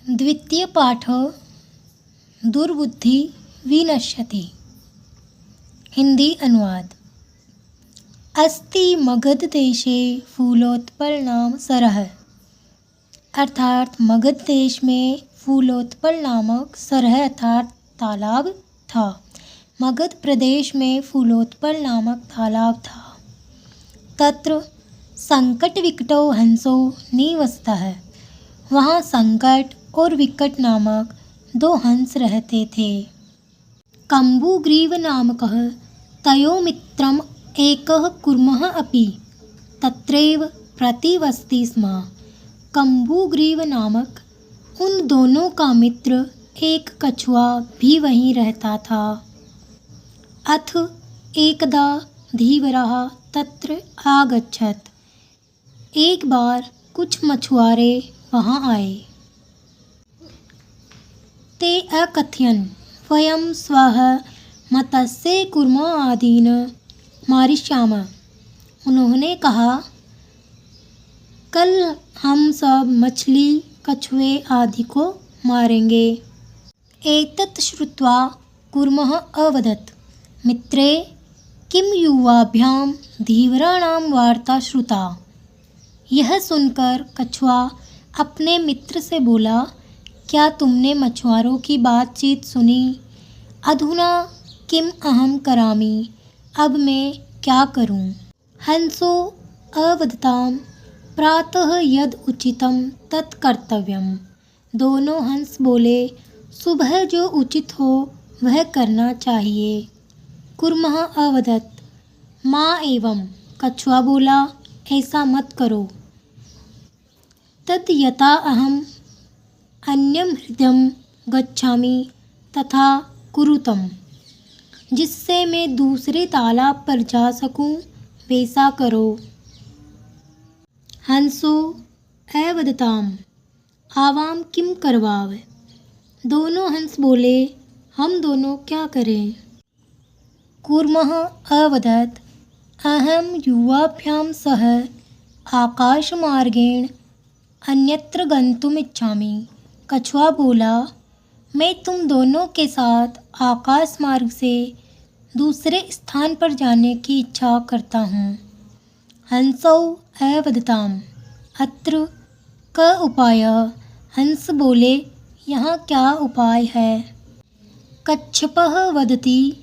द्वितीय पाठ दुर्बुद्धि विनश्यति। हिंदी अनुवाद। अस्ति मगध देशे फूलोत्पल सरः, अर्थात मगध देश में फूलोत्पल नामक सरह अर्थात तालाब था। मगध प्रदेश में फूलोत्पल नामक तालाब था। तत्र संकट विकटो हंसो निवसतः, वहाँ संकट और विकट नामक दो हंस रहते थे। कम्बुग्रीव नामकः तयो मित्रम् एकः कुर्मः अपि तत्रैव प्रतिवसति स्म। कम्बुग्रीव नामक उन दोनों का मित्र एक कछुआ भी वहीं रहता था। अथ एकदा धीवरः तत्र आगच्छत्, एक बार कुछ मछुआरे वहाँ आए। ते अकथयन् वयं स्वः मत्स्य कूर्म आदीन मारिष्यामः। उन्होंने कहा, कल हम सब मछली कछुए आदि को मारेंगे। एतत् श्रुत्वा कूर्मः अवदत्, मित्रे किं युवाभ्यां धीवराणां वार्ता श्रुता। यह सुनकर कछुआ अपने मित्र से बोला, क्या तुमने मछुआरों की बातचीत सुनी। अधुना किम अहम करामि, अब मैं क्या करूं। हंसो अवदतां प्रातः यद उचितं तत् कर्तव्यम्। दोनों हंस बोले, सुबह जो उचित हो वह करना चाहिए। कूर्मः अवदत्, मा एवं। कछुआ बोला, ऐसा मत करो। तद् यथा अहम् अन्यं हृदयं गच्छामि तथा कुरुतम्। जिससे मैं दूसरे तालाब पर जा सकूं वैसा करो। हंसो अवदताम् आवाम किम करवाव। दोनों हंस बोले, हम दोनों क्या करें। कूर्मः अवदत्, अहं युवाभ्यां सह आकाशमार्गेण अन्यत्र गन्तुम् इच्छामि। कछुआ बोला, मैं तुम दोनों के साथ आकाश मार्ग से दूसरे स्थान पर जाने की इच्छा करता हूँ। हंसौ अवदताम् अत्र क उपायः। हंस बोले, यहाँ क्या उपाय है। कच्छपः वदति,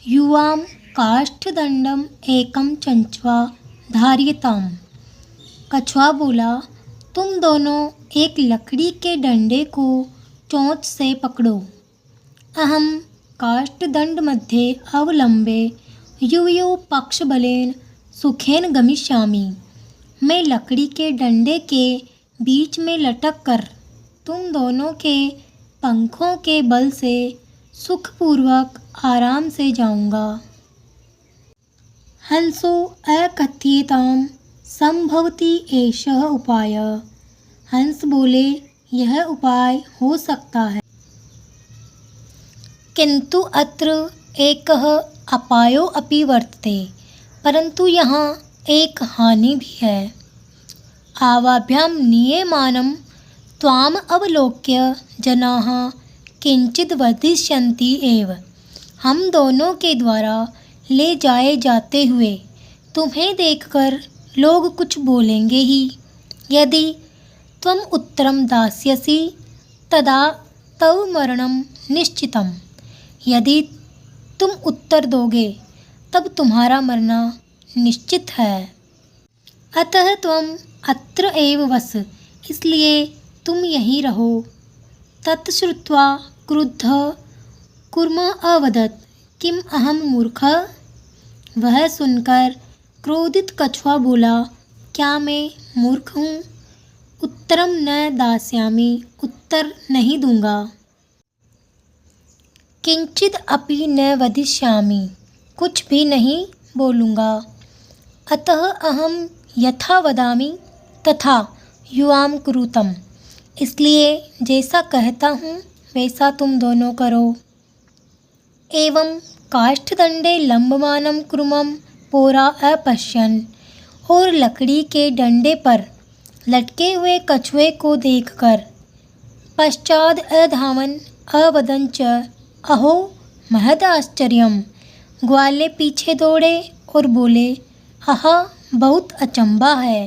युवां काष्ठदण्डम् एकं चञ्च्वा धार्यताम्। कछुआ बोला, तुम दोनों एक लकड़ी के डंडे को चोंच से पकड़ो। अहम काष्ठदण्ड मध्ये अवलंबे युवयो पक्षबलेन सुखेन गमिष्यामि। मैं लकड़ी के डंडे के बीच में लटक कर तुम दोनों के पंखों के बल से सुखपूर्वक आराम से जाऊंगा। हंसो अकथयताम् संभवति एषः उपायः। हंस बोले, यह उपाय हो सकता है, किंतु अत्र एकः अपायो अपि वर्तते, परंतु यहाँ एक हानि भी है। आवाभ्यां नीयमानं त्वाम् अवलोक्य जनाः किंचित् वदिष्यन्ति एव। हम दोनों के द्वारा ले जाए जाते हुए तुम्हें देखकर लोग कुछ बोलेंगे ही। यदि त्वम् उत्तरं दास्यसि तदा तव मरणं निश्चितम्। यदि तुम उत्तर दोगे तब तुम्हारा मरना निश्चित है। अतः त्वम् अत्र एव वस, इसलिए तुम यहीं रहो। तत् श्रुत्वा क्रुद्धः कूर्मः अवदत्, किम अहम मूर्खः। वह सुनकर क्रोधित कछुआ बोला, क्या मैं मूर्ख हूँ। उत्तरम न दास्यामि, उत्तर नहीं दूंगा। किंचिद अपि न वदिष्यामि, कुछ भी नहीं बोलूँगा। अतः अहम यथा वदामि तथा युवाम कुरुतम। इसलिए जैसा कहता हूँ वैसा तुम दोनों करो। एवं काष्ठदण्डे लम्बमानं कुर्मं पोरा अपश्यन्। और लकड़ी के डंडे पर लटके हुए कछुए को देखकर पश्चाद अधावन अवदन च अहो महद आश्चर्यम। ग्वाल ने पीछे दौड़े और बोले, आहा बहुत अचंबा है।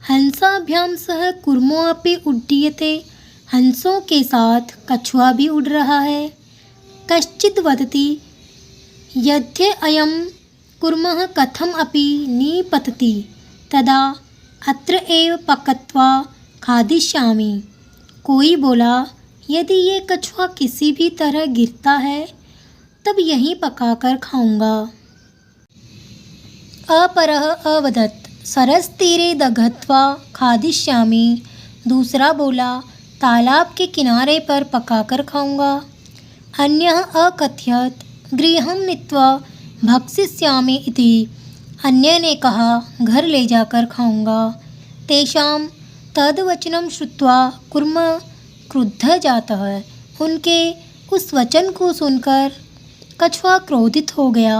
हंसाभ्याम सह कुर्मो अपि उड्डीयते। हंसों के साथ कछुआ भी उड़ रहा है। कश्चित् वदति यद्य अयं कुर्मः कथम अपि निपतति तदा अत्र एव पकत्वा खादिष्यामि। कोई बोला, यदि ये कछुआ किसी भी तरह गिरता है तब यहीं पकाकर खाऊंगा। अपरः अवदत् सरसतीरे दग्ध्वा खादिष्यामि। दूसरा बोला, तालाब के किनारे पर पकाकर खाऊंगा। अन्यः अकथयत् गृहं नीत्वा भक्षिष्यामि इति। अन्य ने कहा, घर ले जाकर खाऊंगा। तेषां तद्वचनं श्रुत्वा कुर्म क्रुद्धः जातः। उनके उस वचन को सुनकर कछुआ क्रोधित हो गया।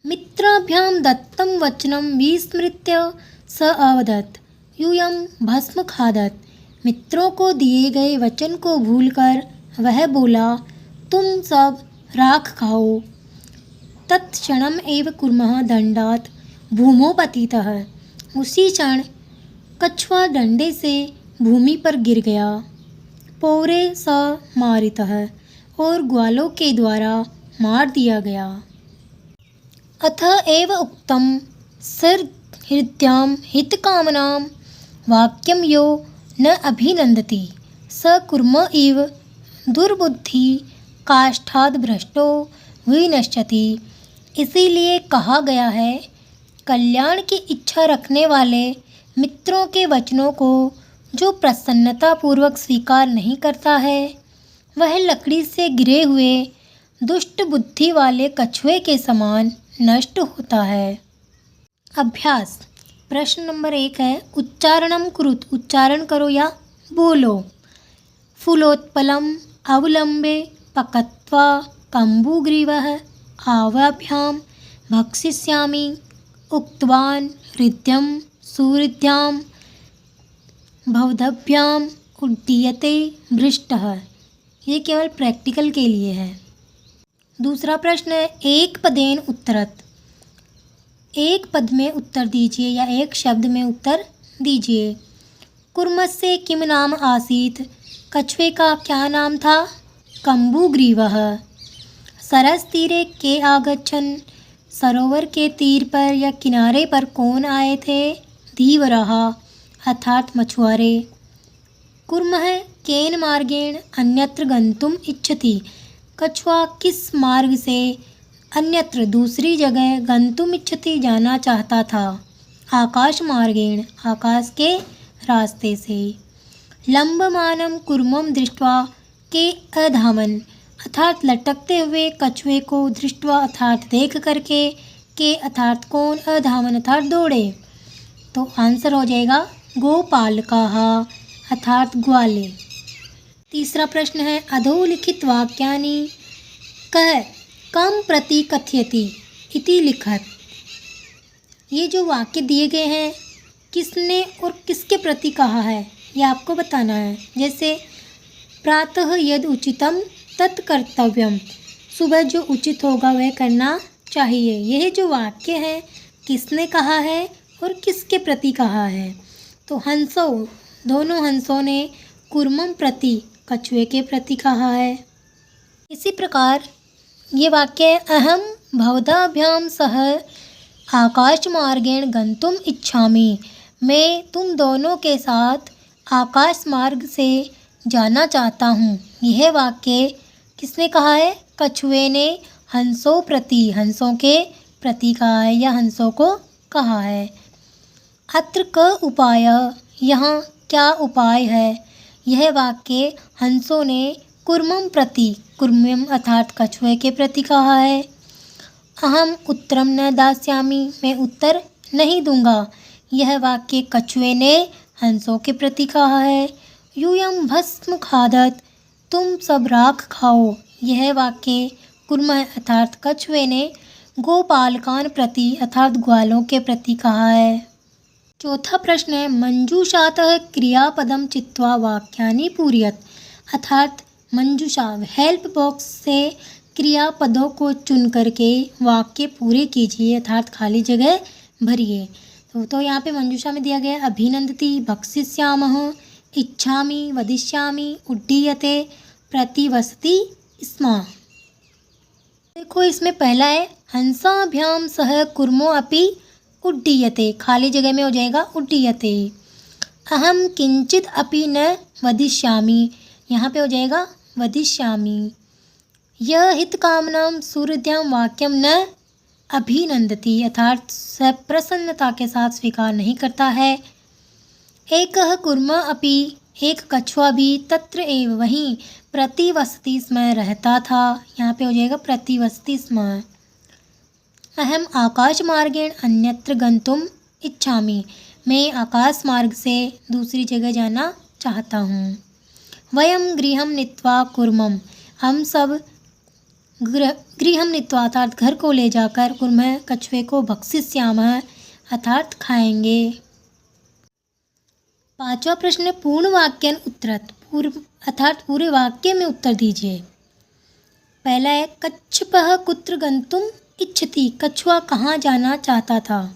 मित्राभ्यां दत्तं वचनं विस्मृत्य स अवदत् यूयं भस्म खादत्। मित्रों को दिए गए वचन को भूलकर वह बोला, तुम सब राख खाओ। तत्क्षणम् एव कुर्मः दंडात् भूमौ पतितः। उसी क्षण कछुआ डंडे से भूमि पर गिर गया। पौरे स मारितः और ग्वालों के द्वारा मार दिया गया। अथ एव उक्तं सहृद्यां हितकामनां वाक्यं यो न अभिनन्दति स कुर्म इव दुर्बुद्धि काष्ठाद् भ्रष्टो विनश्यति। इसीलिए कहा गया है, कल्याण की इच्छा रखने वाले मित्रों के वचनों को जो प्रसन्नतापूर्वक स्वीकार नहीं करता है वह लकड़ी से गिरे हुए दुष्ट बुद्धि वाले कछुए के समान नष्ट होता है। अभ्यास प्रश्न नंबर 1 है, उच्चारणम कुरुत। उच्चारण करो या बोलो। फूलोत्पलम अवलंबे पकत्वा कम्बुग्रीवः आवाभ्यां भक्षिष्यामि उक्तवान् हृद्यं सुहृद्यां भवद्भ्याम उड्डीयते भृष्टः। ये केवल प्रैक्टिकल के लिए है। दूसरा प्रश्न है, एक पदेन उत्तरत। एक पद में उत्तर दीजिए या एक शब्द में उत्तर दीजिए। कुर्मस्य किम नाम आसीत। कछुए का क्या नाम था? कम्बुग्रीवः। सरसतीरे के आगच्छन्। सरोवर के तीर पर या किनारे पर कौन आए थे? धीवरः अर्थात मछुआरे। कुर्मः केन मार्गेण अन्यत्र गन्तुम् इच्छति। कछुआ किस मार्ग से अन्यत्र दूसरी जगह गन्तुम् इच्छति जाना चाहता था? आकाश मार्गेण आकाश के रास्ते से। लम्बमानं कुर्मं दृष्ट्वा के अधामन् अर्थात लटकते हुए कछुए को दृष्ट्वा अर्थात देख करके के अर्थात कौन अधामन अर्थात दौड़े। तो आंसर हो जाएगा गोपालकाः अर्थात ग्वाले। तीसरा प्रश्न है, अधोलिखित वाक्यानि कः कम प्रति कथयति इति लिखत। ये जो वाक्य दिए गए हैं किसने और किसके प्रति कहा है ये आपको बताना है। जैसे प्रातः यद उचितम तत् कर्तव्यम। सुबह जो उचित होगा वह करना चाहिए। यह जो वाक्य है किसने कहा है और किसके प्रति कहा है? तो हंसों दोनों हंसों ने कुर्मम प्रति कछुए के प्रति कहा है। इसी प्रकार ये वाक्य है, अहम भवदाभ्याम सह आकाश मार्गेण गंतुम इच्छामि। मैं तुम दोनों के साथ आकाश मार्ग से जाना चाहता हूँ। यह वाक्य किसने कहा है? कछुए ने हंसों प्रति हंसों के प्रति कहा है या हंसों को कहा है। अत्र क उपाय यहाँ क्या उपाय है? यह वाक्य हंसों ने कुर्मम प्रति कुर्मम अर्थात कछुए के प्रति कहा है। अहम उत्तरम न दास्यामि मैं उत्तर नहीं दूंगा। यह वाक्य कछुए ने हंसों के प्रति कहा है। यूयं भस्म खादत तुम सब राख खाओ। यह वाक्य कुर्म अर्थात कछुए ने गोपालकान प्रति अर्थात ग्वालों के प्रति कहा है। चौथा प्रश्न है, मंजूषातः क्रियापदम चित्वा वाक्यानि पूरयत। अर्थात मंजूषा हेल्प बॉक्स से क्रियापदों को चुन करके वाक्य पूरे कीजिए अर्थात खाली जगह भरिए। तो यहाँ पे मंजूषा में दिया गया अभिनंदति, भक्षिष्यामः, इच्छामि, वदिष्यामि, उड्डीयते, प्रतिवसति स्म। देखो इसमें पहला है हंसाभ्याम सह कुर्मो अपि उड्डीयते, खाली जगह में हो जाएगा उड्डीयते। अहम किंचित अपि न वदिष्यामि, यहाँ पे हो जाएगा वदिष्यामि। यह हितकामनां सुहृद्यां वाक्यम न अभिनंदति, अर्थात प्रसन्नता के साथ स्वीकार नहीं करता है। एकः कुर्मा अपि, एक कछुआ भी, तत्र एव वहीं, प्रतिवसति स्म रहता था, यहाँ पे हो जाएगा प्रतिवसति स्म। अहम आकाश मार्गेण अन्यत्र गंतुम इच्छामि, मैं आकाश मार्ग से दूसरी जगह जाना चाहता हूँ। वयम गृहं नीत्वा कुर्मम, हम सब गृहं नीत्वा अर्थात घर को ले जाकर कुर्मः कछुए को भक्षिष्यामः अर्थात खाएंगे। पांचवा प्रश्न पूर्ण वाक्यन उत्तरत, अर्थात पूरे वाक्य में उत्तर दीजिए। पहला है कच्छपः कुत्र गंतुम इच्छति, कछुआ कहाँ जाना चाहता था,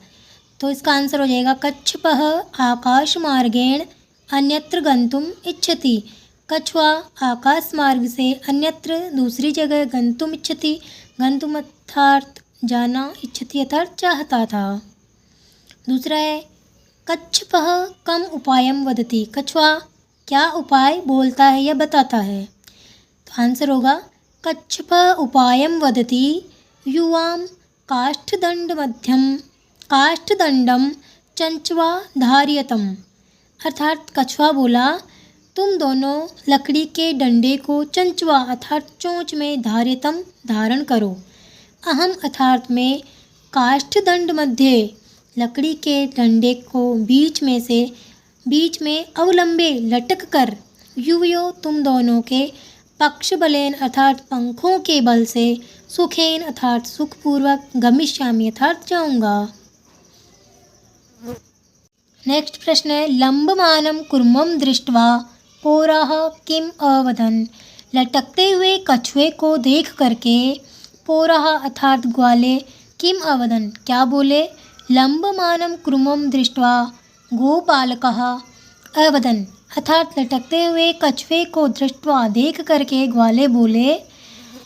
तो इसका आंसर हो जाएगा कच्छपः आकाश मार्गेण अन्यत्र गंतुम इच्छति, कछुआ आकाश मार्ग से अन्यत्र दूसरी जगह गंतुम इच्छति, गंतुम अर्थात जाना, इच्छति अर्थात चाहता था। दूसरा है कच्छपः कम उपायम वदति, कछुआ क्या उपाय बोलता है या बताता है, तो आंसर होगा कच्छपः उपायम वदति युवां काष्ठदंडम चंचवा धार्यतम, अर्थात कछुआ बोला तुम दोनों लकड़ी के डंडे को चंचवा अर्थात चोंच में धार्यतम धारण करो। अहम अर्थात में काष्ठदंड मध्य लकड़ी के डंडे को बीच में अवलंबे लटक कर युवयो तुम दोनों के पक्ष बलेन अर्थात पंखों के बल से सुखेन अर्थात सुखपूर्वक गमिष्यामि अर्थात जाऊंगा। नेक्स्ट प्रश्न है लंबमानं कुर्मं दृष्ट्वा पौराः किम अवदन्, लटकते हुए कछुए को देख करके पौराः अर्थात ग्वाले किम अवदन् क्या बोले। लंबमानं कुर्मं दृष्ट्वा गोपालकः अवदन्, अर्थात लटकते हुए कछुए को दृष्ट्वा देख करके ग्वाले बोले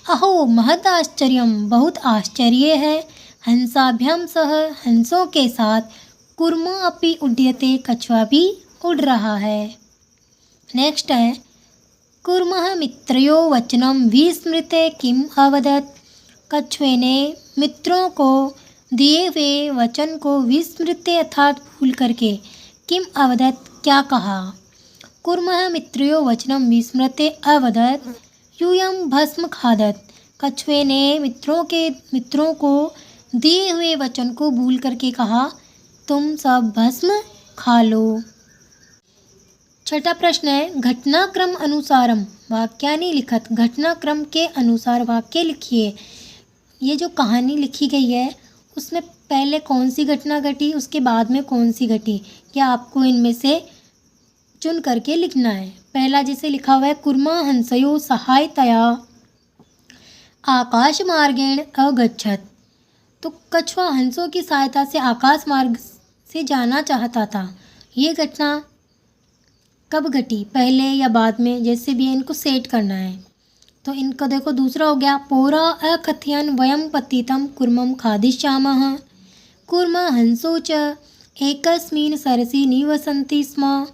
अहो महत् आश्चर्यम, बहुत आश्चर्य है। हंसाभ्याम सह, हंसों के साथ, कुर्मा अपि उड्यते, कछुआ भी उड़ रहा है। नेक्स्ट है कुर्मः मित्रयो वचनम विस्मृते किम अवदत्, कछुए ने मित्रों को दिए हुए वचन को विस्मृते अर्थात भूल करके किम अवदत् क्या कहा। कुर्मः मित्रयो वचनम विस्मृते अवदत् यूयं भस्म खादत्, कछुए ने मित्रों को दिए हुए वचन को भूल करके कहा तुम सब भस्म खा लो। छठा प्रश्न है घटनाक्रम अनुसारम वाक्यानि लिखत, घटनाक्रम के अनुसार वाक्य लिखिए। ये जो कहानी लिखी गई है उसमें पहले कौन सी घटना घटी उसके बाद में कौन सी घटी, क्या आपको इनमें से चुन करके लिखना है। पहला जिसे लिखा हुआ है कुर्मा हंसयो सहायतया आकाश मार्गेण अगच्छत, तो कछुआ हंसों की सहायता से आकाश मार्ग से जाना चाहता था। ये घटना कब घटी, पहले या बाद में, जैसे भी इनको सेट करना है। तो इनका देखो दूसरा हो गया पौरा अकथयन वयम पतितम कुर्मम खादिष्यामः, कुर्म हंसो च एकस्मिन् सरसि निवसन्ति स्म,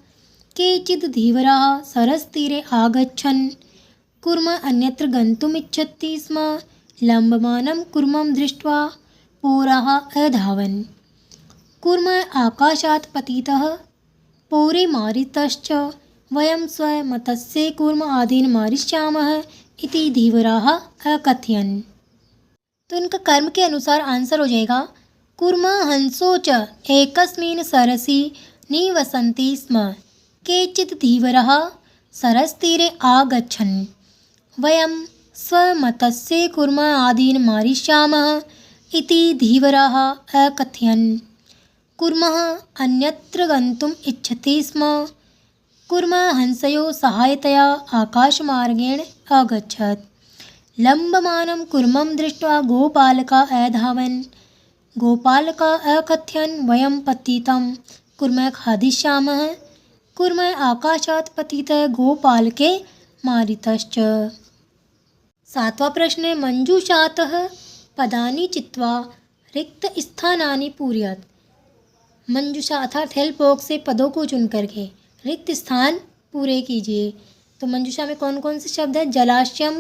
केचित् धीवराः सरसतीरे आगच्छन्, कुर्म अन्यत्र गन्तुमिच्छति स्म, लम्बमानं कुर्मं दृष्ट्वा पौराः अधावन्, कुर्म आकाशात् पतितः पौरे मारितश्च, वयं स्वमतस्य कुर्म आदीन् मारिष्यामः इति धीवराः अकथयन्। तो इनका कर्म के अनुसार आंसर हो जाएगा कुर्म हंसो च एकस्मिन् सरसि निवसन्ति स्म, केचित् धीवराः सरसतीरे आगच्छन्, वयं स्वमतस्य कुर्म आदीन् मारिष्यामः इति धीवराः अकथयन्। कुर्मः अन्यत्र गन्तुम् इच्छति स्म, कुर्मः हंसयोः सहायतया आकाशमार्गेण अगच्छत्। लम्बमानं कूर्मं दृष्ट्वा गोपालकः अधावन्। गोपालकः अकथयन् वयं पतितं कूर्मः खादिष्यामः। कूर्मः आकाशात् पतितः गोपालके मारितश्च। 7वां प्रश्न, मंजूषातः पदानि चित्वा रिक्तस्थानानि पूरयत्। मंजूषा अर्थात हेल्प बॉक्स से पदों को चुन करके रिक्त स्थान पूरे कीजिए। तो मंजूषा में कौन कौन से शब्द हैं? जलाशयम,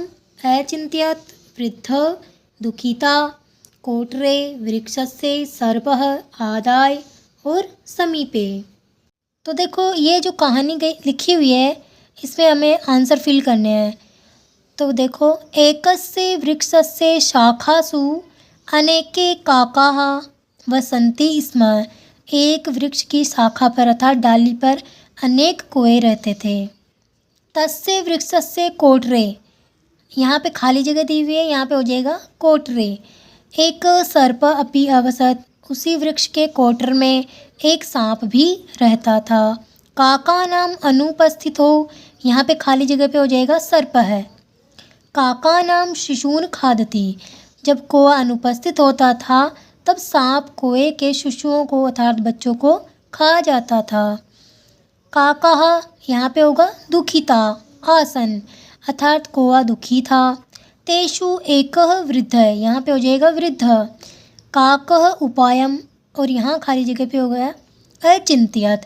अचिंत्यत, वृद्ध, दुखिता, कोटरे, वृक्षस्य, सर्पः, आदाय और समीपे। तो देखो ये जो कहानी लिखी हुई है इसमें हमें आंसर फिल करने हैं। तो देखो, एकस्य वृक्षस्य शाखासु अनेके काकाः वसन्ति स्म। एक वृक्ष की शाखा पर अर्थात डाली पर अनेक कोए रहते थे। तस्य वृक्षस्य कोटरे, यहाँ पे खाली जगह दी हुई है, यहाँ पे हो जाएगा कोटरे। एक सर्प अपि अवसत, उसी वृक्ष के कोटर में एक सांप भी रहता था। काका नाम अनुपस्थितो, यहाँ पे खाली जगह पे हो जाएगा सर्प है। काका नाम शिशून खादती, जब कौआ अनुपस्थित होता था तब सांप कोए के शिशुओं को अर्थात बच्चों को खा जाता था। काका यहाँ पे होगा दुखिता, आसन अर्थात कौआ दुखी था। तेषु एकः वृद्ध, यहाँ पे हो जाएगा वृद्ध। काकः उपायम, और यहाँ खाली जगह पे हो गया अचिंत्यत।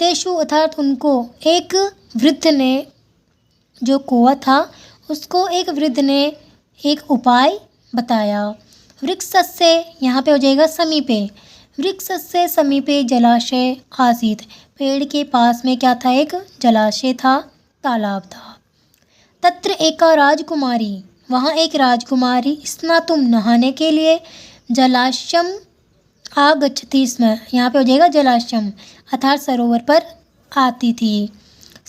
तेषु अर्थात उनको एक वृद्ध ने, जो कौआ था उसको एक वृद्ध ने एक उपाय बताया। वृक्षस्य, यहाँ पे हो जाएगा समीपे। वृक्षस्य समीपे जलाशय आसीत्, पेड़ के पास में क्या था? एक जलाशय था, तालाब था। तत्र एका राजकुमारी, वहाँ एक राजकुमारी स्नातुं नहाने के लिए जलाशयम आगच्छति स्म, यहाँ पे हो जाएगा जलाशयम अर्थात सरोवर पर आती थी।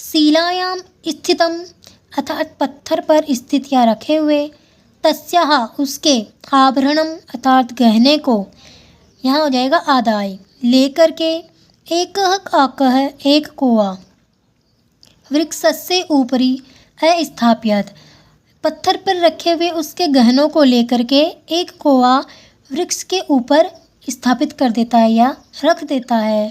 शिलायां स्थितम अर्थात पत्थर पर स्थित या रखे हुए। तस्याः उसके आभरणम अर्थात गहने को, यहाँ हो जाएगा आदाय, लेकर के एकः काकः एक कौआ वृक्षस्य ऊपरी अस्थाप्यत, पत्थर पर रखे हुए उसके गहनों को लेकर के एक कौआ वृक्ष के ऊपर स्थापित कर देता है या रख देता है।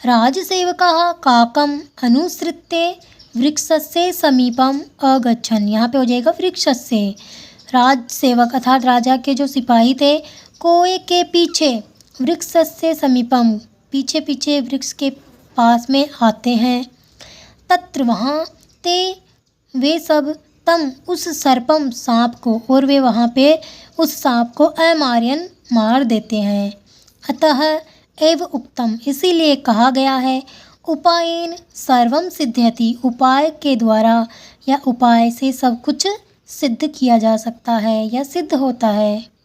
राजसेवकः काकम अनुसृत्य वृक्षस्य समीपम अगच्छन्, यहाँ पे हो जाएगा वृक्षस्य। राजसेवक अर्थात राजा के जो सिपाही थे कोए के पीछे वृक्षस्य समीपम, पीछे पीछे वृक्ष के पास में आते हैं। तत्र वहाँ ते वे सब तम उस सर्पम सांप को, और वे वहाँ पे उस सांप को अमार्यन मार देते हैं। अतः एव उक्तम, इसीलिए कहा गया है उपायेन सर्वम सिद्ध्यति, उपाय के द्वारा या उपाय से सब कुछ सिद्ध किया जा सकता है या सिद्ध होता है।